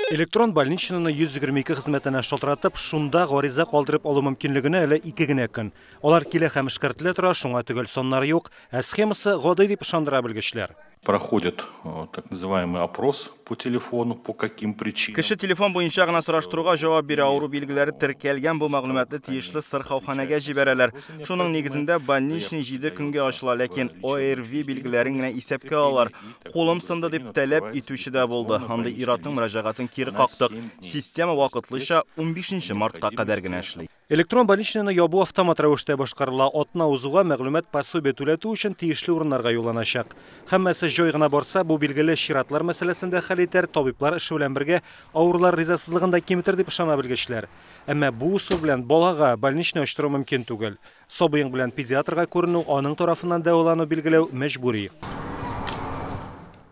Электрон больничныны 122 хезмәтенә шалтыратып, шунда гариза калдырып алу мөмкинлегенә әле 2 генә көн. Алар килә һәм эшкәртелә тора, шуңа төгәл соннары юк, ә схемасы гади дип ышандыра белгечләр. Проходит так называемый опрос по телефону, по каким причинам. Кеше телефон буенча гына сораштыруга җавап бирә, авыру билгеләре теркәлгән бу мәгълүматны тиешле сырхауханәгә җибәрәләр. Шуның нигезендә больничный 7 көнгә ачыла, ләкин ОРВИ билгеләрен генә исәпкә алалар. Кулым сынды дип таләп итүче дә булды. Андый ир-атның мөрәҗәгатен кире кактык. Система вакытлыча 15 мартка кадәр генә эшли. Электрон больничныны ябу автомат рәвештә башкарыла. Атна узуга мәгълүмат пособие түләтү өчен тиешле урыннарга юлланачак. Һәммәсе җай гына барса, бу билгеле чиратлар мәсьәләсендә хәл итәр, табиблар эше белән бергә авырлар ризасызлыгын да киметер дип ышана белгечләр. Әмма бу усул белән балага больничный ачтыру мөмкин түгел. Сабыйң белән педиатрга күренү, аның тарафыннан дәвалану билгеләү мәҗбүри.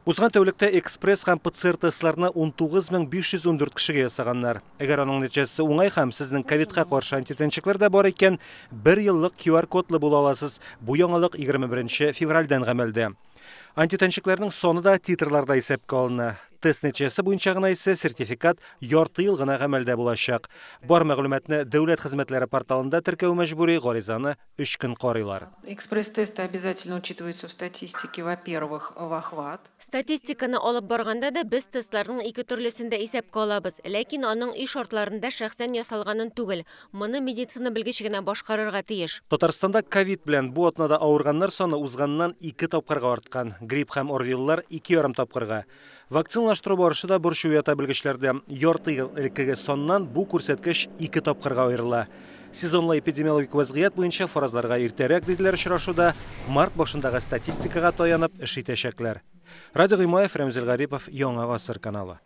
Узган тәүлектә экспресс һәм ПЦР тестларны 19514 кешегә ясаганнар. Әгәр аның нәтиҗәсе уңай һәм сезнең ковидка каршы антитенчекләр дә бар икән, 1 еллык QR кодлы була аласыз. Бу яңалык 21 февральдән гамәлдә. Антитенчекләрнең саны да титрларда исәпкә алына. Тест нәтиҗәсе буенча гына исә сертификат ярты ел гына гамәлдә булачак. Бар мәгълүматны дәүләт хезмәтләре порталында теркәү мәҗбүри, гаризаны 3 көн карыйлар. Экспресс-тесты обязательно учитываются в статистике, во-первых, в охват. Статистиканы алып барганда да без тестларның ике төрлесендә исәпкә алабыз, ләкин аның иш шартларында шәхсән ясалганын түгел. Моны медицина белгече генә башкарырга тиеш. Татарстанда ковид белән бу атнада авырганнар саны узганнан 2 тапкырга арткан. Грипп һәм орвиллар 2,5 тапкырга. Вакциналаштыру барышы да борчу ята белгечләрдә. Ярты ел элеккеге саннан бу күрсәткеч 2 тапкырга аерыла. Сезонлы эпидемиологик вазгыять буенча фаразларга иртәрәк диделәр очрашуда, март башындагы статистикага таянып эш итәчәкләр. Радио Гыймаев, Рамзел Гарипов, Яңа гасыр каналы.